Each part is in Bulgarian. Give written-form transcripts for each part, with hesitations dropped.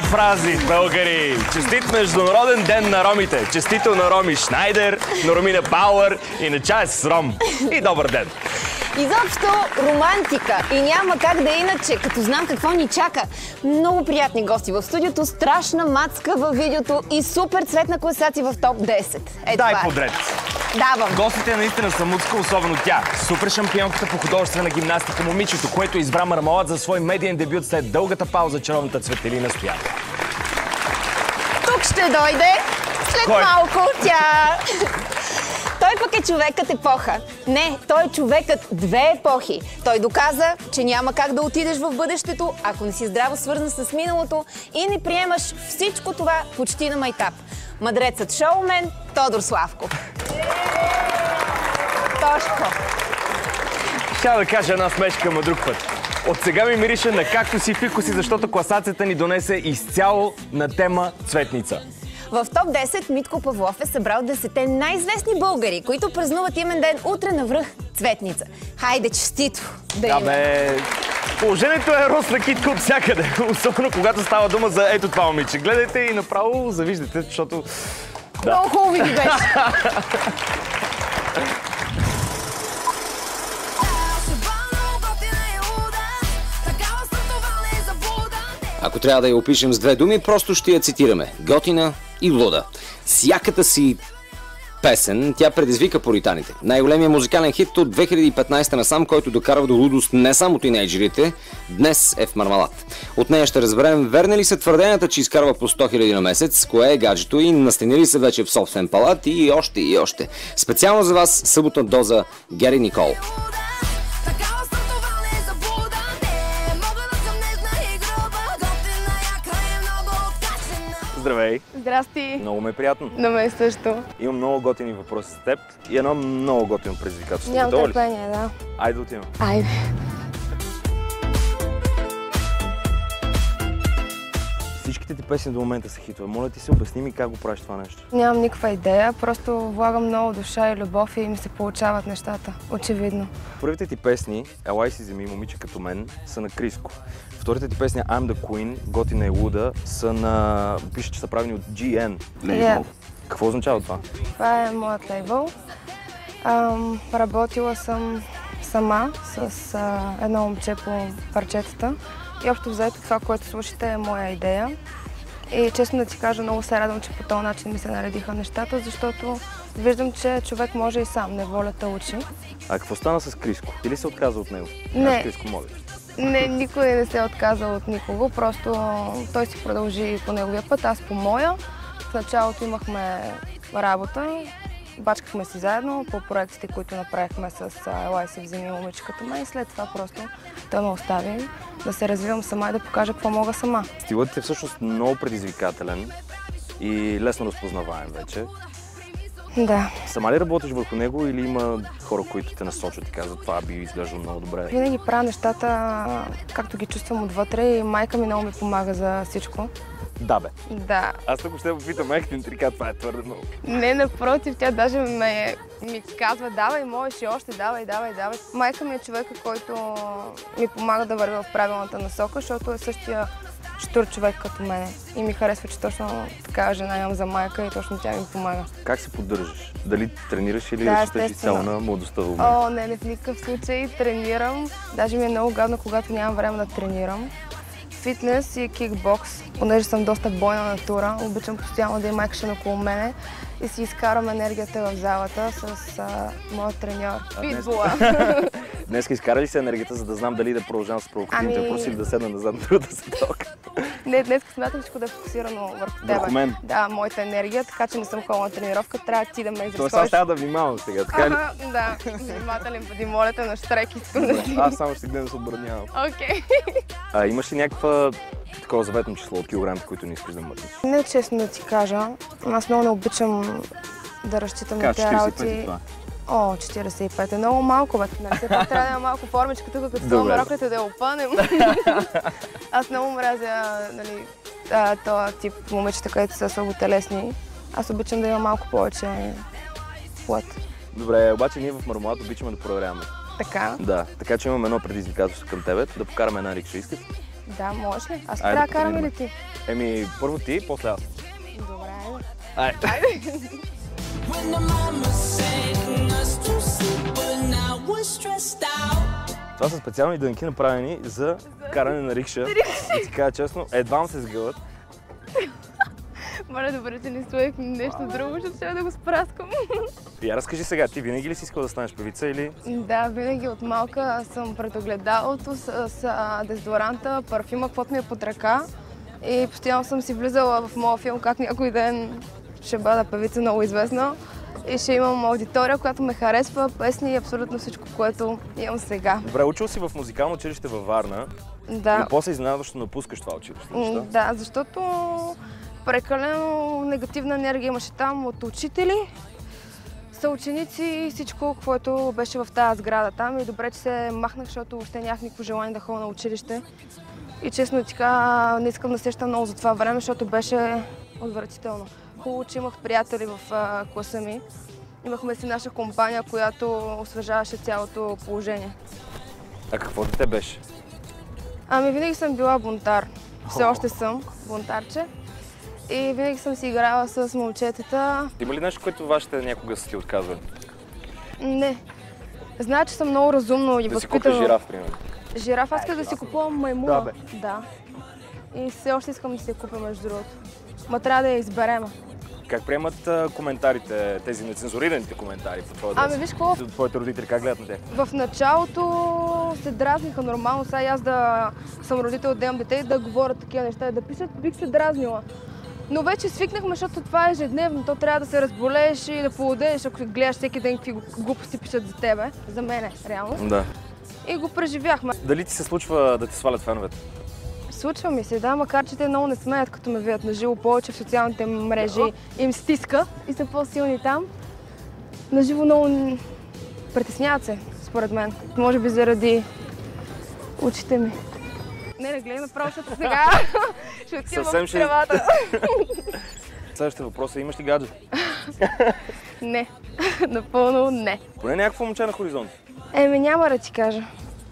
Хай празник, българи! Честит Международен ден на ромите! Честито на Роми Шнайдер, на Ромина Бауър и на чай с Ром! И добър ден! Изобщо романтика и няма как да е иначе, като знам какво ни чака. Много приятни гости в студиото, страшна мацка във видеото и супер цветна класация в топ 10. Дай подред! Давам. Гостите наистина са муцка, особено тя. Супер шампионката по художествена гимнастика, момичето, което избра мармалад за свой медиен дебют след дългата пауза, чаровната Цветелина Стоянова. Тук ще дойде след малко тя. Той пък е човекът епоха. Не, той е човекът две епохи. Той доказа, че няма как да отидеш в бъдещето, ако не си здраво свързан с миналото и не приемаш всичко това почти на майтап. Мъдрецът шоумен Тодор Славков. Тошко. Ще да кажа една смешка, ма друг път. От сега ми мирише на кактуси и фикуси, защото класацията ни донесе изцяло на тема цветница. В топ 10 Митко Павлов е събрал 10-те най-известни българи, които празнуват имен ден утре навръх Цветница. Хайде, честито да има! Бе, положението е рост на китка от всякъде. Особено когато става дума за ето това момиче. Гледайте и направо завиждате, защото... Много хубаво ви беше! Ако трябва да я опишем с две думи, просто ще я цитираме. Готина и луда. С яката си песен тя предизвика пуританите. Най-големият музикален хит от 2015 насам, който докарва до лудост не само тинейджерите, днес е в Мармалад. От нея ще разберем верни ли са твърденията, че изкарва по 100 000 на месец, кое е гаджето и настанили се вече в собствен палат и още и още. Специално за вас съботна доза Гери Никол. Здравей! Здрасти! Много ме е приятно. На мен също. Имам много готини въпроси с теб и едно много готино предизвикателство. Нямам търпение, да. Айде да отивам. Айде. Всичките ти песни до момента са хитове. Моля ти се, обясни ми как го правиш това нещо. Нямам никаква идея, просто влагам много душа и любов и ми се получават нещата. Очевидно. Първите ти песни, Елай си вземи, момиче като мен, са на Криско. Вторите ти песни, I'm the Queen, Готина и луда, са на... пише, че са правени от GN. Yeah. Какво означава това? Това е моят лейбъл. Работила съм сама с едно момче по парчетата. И общо взето това, което слушате, е моя идея. И честно да ти кажа, много се радвам, че по този начин ми се наредиха нещата, защото виждам, че човек може и сам, неволята учи. А какво стана с Криско? Ти ли се отказа от него? Не. Криско, моля. Не, никой не се е отказал от никого, просто той си продължи по неговия път, аз по моя. В началото имахме работа, бачкахме си заедно по проектите, които направихме с Елай си вземи, момиче като мен и след това просто той ме остави да се развивам сама и да покажа какво мога сама. Стилът е всъщност много предизвикателен и лесно разпознаваем вече. Да. Сама ли работиш върху него или има хора, които те насочат и казват, това би изглеждало много добре? Винаги правя нещата, както ги чувствам отвътре и майка ми много ми помага за всичко. Да, бе. Да. Аз ако ще попитам майка ти трика, това е твърде много. Не, напротив, тя даже ми казва, давай, можеш и още, давай. Майка ми е човека, който ми помага да вървя в правилната насока, защото е същия щур човек като мене. И ми харесва, че точно такава жена имам за майка и точно тя ми помага. Как се поддържаш? Дали тренираш или разчиташ изцяло на младостта в момента? О, не, в никакъв случай. Тренирам. Даже ми е много гадно, когато нямам време да тренирам. Фитнес и кикбокс, понеже съм доста бойна натура, обичам постоянно да има екшен около мене и си изкарам енергията в залата с моят треньор Питбула. Днес изкара ли се енергията, за да знам дали да продължавам с провокативните въпроси или да седна назад на другата седалка? Не, днес смятам всичко да е фокусирано върху теб. Върху мен? Да, моята енергия, така че не съм ходила на тренировка, трябва ти да ме изразходиш. Тоест аз трябва да внимавам сега, така ли? Да, внимателен бъди, моля те, на штрек искам да си. Аз само ще гледам да се отбранявам. Окей. Имаш ли някаква такова заветно число от килограмите, които не искаш да мътнеш? Не, честно да ти кажа, аз много не обичам да разчитам на тези работи. О, 45 е много малко, бе. Все пак трябва да има малко формичка тук, като това мароклите да я опънем. Аз много мразя, нали, този тип момичета, където са слаботелесни. Аз обичам да има малко повече плът. Добре, обаче ние в Мармалад обичаме да проверяваме. Така? Да, така че имам едно предизвикателство към тебе, да покараме една рикша. Искаш? Да, може ли? Аз трябва да карам или ти? Еми, първо ти, после аз. Добре, Айде. Това са специални дънки, направени за каране на рикша. Да ти кажа честно, едва се сгъват. Моля, добре, че не стоих нещо друго, защото ще да го спраскам. Я разкажи сега, ти винаги ли си искала да станеш певица или? Да, винаги от малка съм пред огледалото с дезодоранта, парфюма, каквото ми е под ръка. И постоянно съм си влизала в моя филм, как някой ден ще бъда певица много известна. И ще имам аудитория, която ме харесва, песни и абсолютно всичко, което имам сега. Добре, учил си в музикално училище във Варна. Да. Но после изненадващо напускаш това училище. Защо? Да, защото прекалено негативна енергия имаше там от учители, съученици и всичко, което беше в тази сграда там. И добре, че се махнах, защото въобще нямах никакво желание да ходя на училище. И честно така не искам да сещам много за това време, защото беше отвратително. Хубаво, че имах приятели в класа ми. Имахме си наша компания, която освежаваше цялото положение. А какво дете беше? Ами винаги съм била бунтар. Все още съм бунтарче. И винаги съм си играла с момчетата. Има ли нещо, което вашите някога са ти отказвали? Не. Знае, че съм много разумно и да възпитана. Да си купиш жираф, примерно. Жираф, аз исках да си купувам маймуна. Да. И все още искам да си я купя, между другото. Ма трябва да я изберем. Как приемат коментарите, тези нецензурираните коментари по твоя Ами виж какво? Твоите родители как гледат на те? В началото се дразниха нормално. Сега аз да съм родител, да имам дете и да говоря такива неща и да пишат, бих се дразнила. Но вече свикнахме, защото това е ежедневно. То трябва да се разболееш и да поудееш, ако гледаш всеки ден какви глупости пишат за тебе. За мене, реално. Да. И го преживяхме. Дали ти се случва да ти свалят феновете? Случва ми се, да, макар че те много не смеят, като ме видят наживо, повече в социалните мрежи им стиска и са по-силни там. Наживо много притесняват се, според мен. Може би заради очите ми. Не гледай направо, защото сега ще отивам в тревата. Следващия въпрос е, имаш ли гадже? Не, напълно не. Поне някакво момче на хоризонт. Еми няма да ти кажа.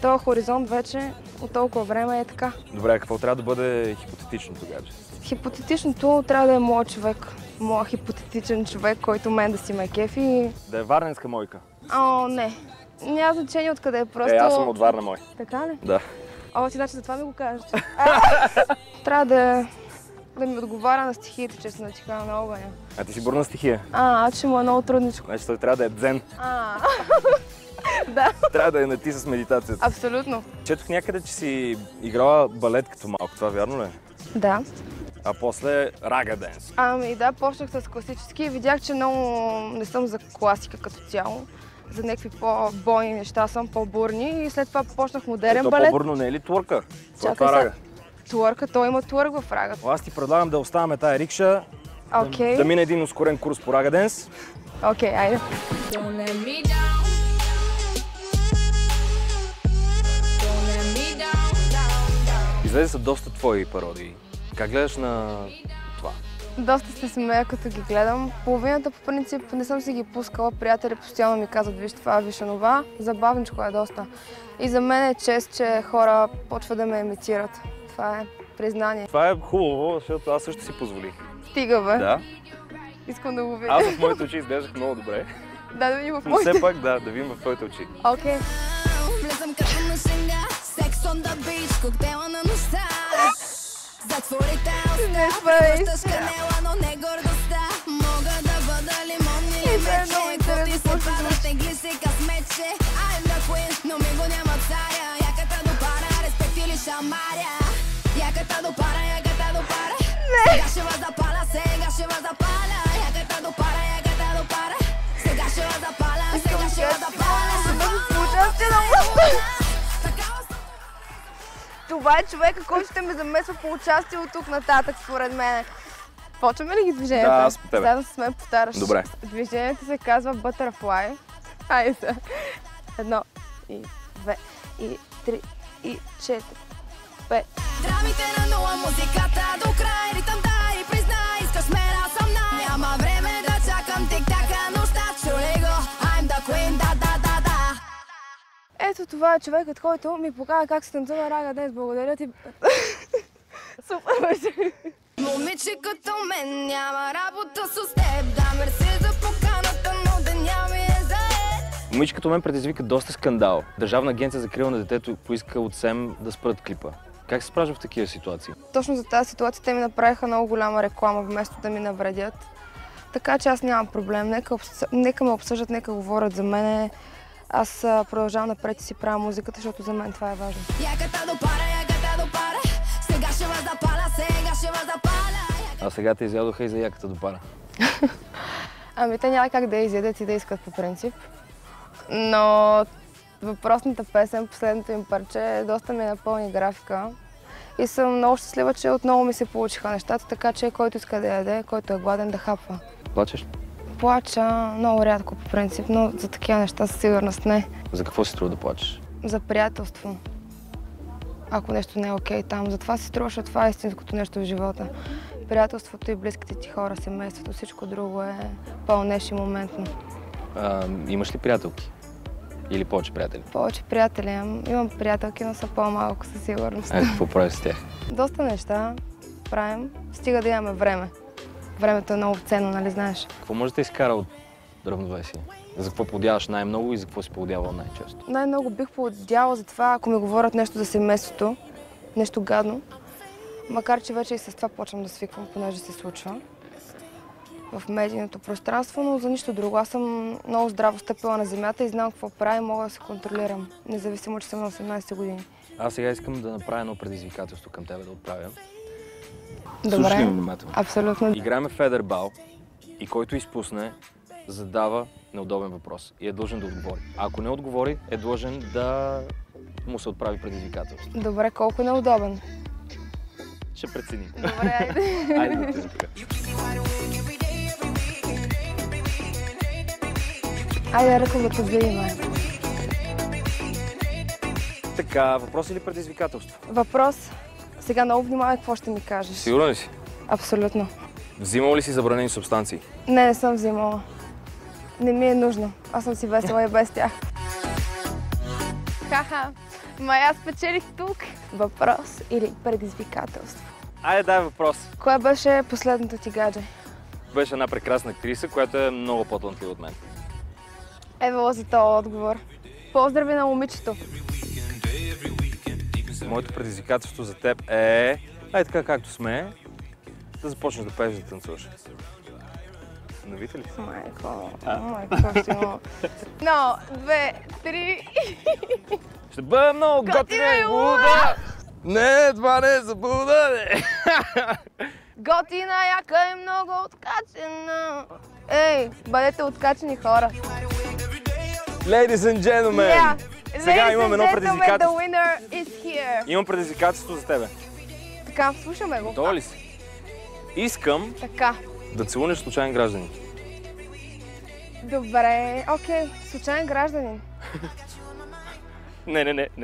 Този хоризонт вече от толкова време е така. Добре, какво трябва да бъде хипотетичното гадже? Хипотетичното трябва да е моят човек. Моят хипотетичен човек, който мен да си ме кефи. Да е варненска мойка? О, не. Няма значение откъде е просто. Аз съм от Варна мой. Така ли? Да. О, ти значи за това ми го кажеш. Трябва да ми отговаря на стихиите, честно да ти кажа, на огъня. А ти си бурна стихия? Че му е много трудничко. Значи той трябва да е дзен. Да. Трябва да е на ти с медитацията. Абсолютно. Четох някъде, че си играла балет като малко. Това вярно ли? Да. А после рага денс. Ами да, почнах с класически и видях, че много не съм за класика като цяло. За някакви по-бойни неща съм, по-бурни и след това почнах модерен балет. По-бурно не е ли творка? Чакай това рага. Творка, той има творк в рагата. Аз ти предлагам да оставаме тая рикша, да мине един ускорен курс по рага денс. Окей, айде. Излезе са доста твои пародии. Как гледаш на това? Доста се смея, като ги гледам. Половината по принцип не съм си ги пускала. Приятели постоянно ми казват, виж това, виж онова. Забавничко е доста. И за мен е чест, че хора почват да ме имитират. Това е признание. Това е хубаво, защото аз също си позволих. Стига, бе. Да. Искам да го видя. Аз в моите очи изглеждах много добре. Да видим в но моите. все пак да видим в твоите очи. Окей. Влезам като на шенга, секс on the beach, коктейла на нощта. Затворите уста, превръщаш канела, но не гордостта. Мога да бъда лимон или мече, като ти се пада, тегли си късмече. I'm the queen, но ми го няма царя. Яката допара, респект или шамаря. Яката допара, яката допара. Сега ще ва запаля, сега ще ва запаля. Яката допара, яката допара. Сега ще ва запаля, сега ще ва запаля. Това е човека, който ще ме замесва по участие от тук нататък, според мен. Почваме ли ги движенията? Да, аз по тебе. Заедно с мен повтаряш. Добре. Движението се казва Butterfly. Хайде се. 1, и 2, и 3, и 4, 5. Драмите на нула, музиката до край, ритъм дай, признай, искаш мен, аз съм най. Няма време да чакам тик-така, нощта, чули го, I'm the queen, да. ето това е човекът, който ми покажа как се танцува рага днес. Благодаря ти. Супер беше. Момиче като мен няма работа с теб. Да, мерси за поканата, но деня ми е заед. Момиче като мен предизвика доста скандал. Държавна агенция за закрила на детето поиска от СЕМ да спрат клипа. Как се справя в такива ситуации? Точно за тази ситуация те ми направиха много голяма реклама, вместо да ми навредят. Така че аз нямам проблем. Нека ме обсъждат, нека говорят за мене. Аз продължавам напред и си правя музиката, защото за мен това е важно. Яката допара, сега ще ме запаля. А сега те изядоха и за яката допара. Ами те няма как да я изядат и да искат по принцип. Но въпросната песен, последното им парче, доста ми напълни графика. И съм много щастлива, че отново ми се получиха нещата, така че който иска да яде, който е гладен, да хапва. Плачеш? Плача много рядко по принцип, но за такива неща със сигурност не. За какво си струва да плачеш? За приятелство. Ако нещо не е окей там. Затова си струва, защото това е истинското нещо в живота. Приятелството и близките ти хора, семейството, всичко друго е пълнеш и моментно. Имаш ли приятелки? Или повече приятели? Повече приятели имам приятелки, но са по-малко със сигурност. Какво правиш с тях? Доста неща правим, стига да имаме време. Времето е много ценно, нали знаеш? Какво може да изкара от равновесие? За какво поудяваш най-много и за какво си поудявал най-често? Най-много бих поудяла за това, ако ми говорят нещо за семейството, нещо гадно. Макар че вече и с това почвам да свиквам, понеже се случва в медийното пространство, но за нищо друго. Аз съм много здраво стъпила на земята и знам какво правя и мога да се контролирам, независимо, че съм на 18 години. Аз сега искам да направя едно предизвикателство към тебе да отправя. Добре. Слушай ме внимателно. Абсолютно. Играем Федербал и който изпусне, задава неудобен въпрос и е длъжен да отговори. А ако не отговори, е длъжен да му се отправи предизвикателство. Добре, колко неудобен? Ще преценим. Добре, айде. Айде да те тук. Айде, ръковата видим. Така, въпрос или предизвикателство? Въпрос. Сега много внимавай какво ще ми кажеш. Сигурен ли си? Абсолютно. Взимал ли си забранени субстанции? Не съм взимала. Не ми е нужно. Аз съм си весела и без тях. Ха-ха. Май аз печелих тук. Въпрос или предизвикателство? Айде, дай въпрос. Кое беше последното ти гадже? Беше една прекрасна актриса, която е много по-талантлива от мен. Евала за този отговор. Поздрави на момичето. Моето предизвикателство за теб е, така както сме, да започнеш да пееш да танцуваш. Навите ли си? Майко, силно. Едно, две, три. Ще бъде много готина и луда! Не, това не е заблуда, не! Готина, яка и много откачена. Ей, бъдете откачени хора. Ladies and gentlemen! Сега имам едно предизвикателство. The winner is here. Имам предизвикателство за тебе. Така, слушаме го. Готова ли си? Искам Така. да целунеш случайен гражданин. Добре, окей. Случайен гражданин. Не.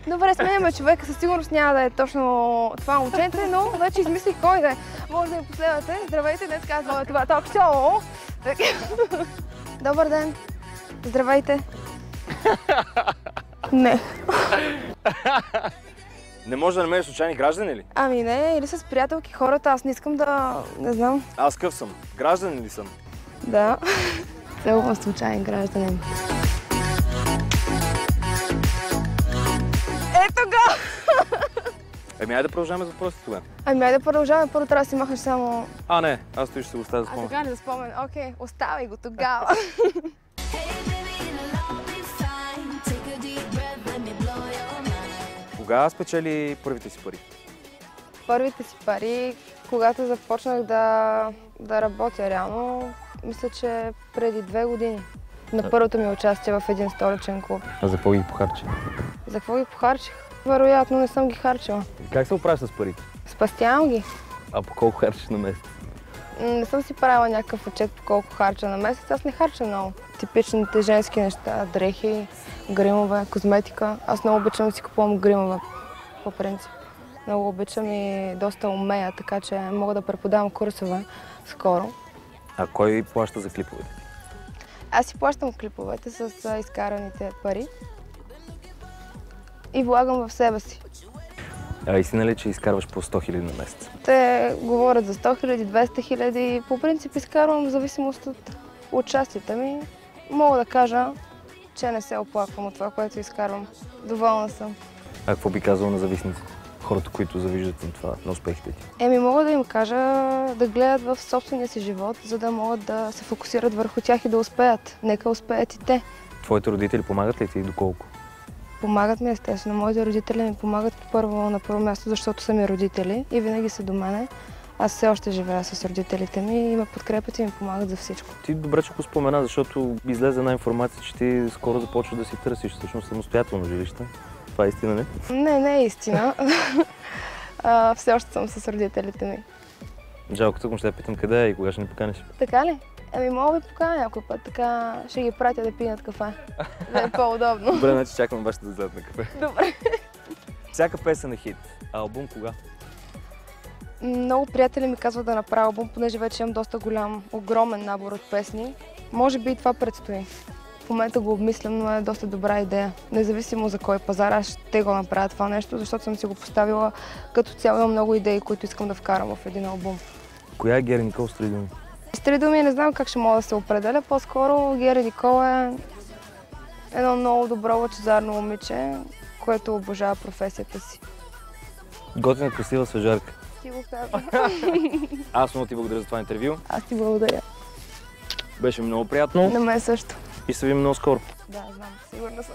Добре, сменяме човека, със сигурност няма да е точно това момченце, но вече измислих кой да е. Може да ми последвате. Здравейте, днес казваме това ток-шоу. Добър ден. Здравейте. Не. Не може да намериш случайни граждани ли? Ами не, или с приятелки хората, аз не искам да... не знам. Аз къв съм? Гражданин ли съм? Да. Целувам случайен гражданин. Ето го! Айде да продължаваме с въпросите тогава. Айде да продължаваме, първо трябва да си махнеш само... Не, аз стои ще се оставя за спомен. Така ли да спомен? Окей, оставай го тогава. Кога спечели първите си пари? Първите си пари, когато започнах да работя реално, мисля, че преди 2 години. На първото ми участие в един столичен клуб. А за какво ги похарчи? За какво ги похарчих? Вероятно не съм ги харчила. Как се оправиш с парите? Спастявам ги. А по колко харчиш на месец? Не съм си правила някакъв отчет по колко харча на месец. Аз не харча много. Типичните женски неща, дрехи, гримове, козметика. Аз много обичам да си купувам гримове, по принцип. Много обичам и доста умея, така че мога да преподавам курсове скоро. А кой плаща за клиповете? Аз си плащам клиповете с изкараните пари и влагам в себе си. Истина ли, че изкарваш по 100 000 на месец? Те говорят за 100 000, 200 000. По принцип изкарвам в зависимост от участията ми. Мога да кажа, че не се оплаквам от това, което изкарвам. Доволна съм. А какво би казал на зависниците? Хората, които завиждат на това, на успехите ти? Мога да им кажа да гледат в собствения си живот, за да могат да се фокусират върху тях и да успеят. Нека успеят и те. Твоите родители помагат ли ти и доколко? Помагат ми, естествено. Моите родители ми помагат на първо място, защото са ми родители и винаги са до мене. Аз все още живея с родителите ми и ме подкрепят и ми помагат за всичко. Ти добре, че го спомена, защото излезе една информация, че ти скоро започваш да си търсиш всъщност самостоятелно жилище. Това е истина, не? Не е истина. Все още съм с родителите ми. Жалко, тук ще я питам къде е и кога ще ни поканиш. Така ли? Мога да ви поканя някой път, така ще ги пратя да пият кафе. Да е по-удобно. Добре, значи чакам вашите да вземат на кафе. Добре. Всяка песен е хит. А албум кога? Много приятели ми казват да направя албум, понеже вече имам доста огромен набор от песни. Може би и това предстои. В момента го обмислям, но е доста добра идея. Независимо за кой пазар, аз ще го направя това нещо, защото съм си го поставила като цяло. Имам много идеи, които искам да вкарам в един албум. Коя е Гери Никол с 3 думи? С 3 думи не знам как ще мога да се определя. По-скоро Гери Никол е едно много добро лъчезарно момиче, което обожава професията си. Готина, красива, свежарка. Ти го казвам. Аз много ти благодаря за това интервю. Аз ти благодаря. Беше много приятно. На мен също. И се видим много скоро. Да, знам. Сигурна съм.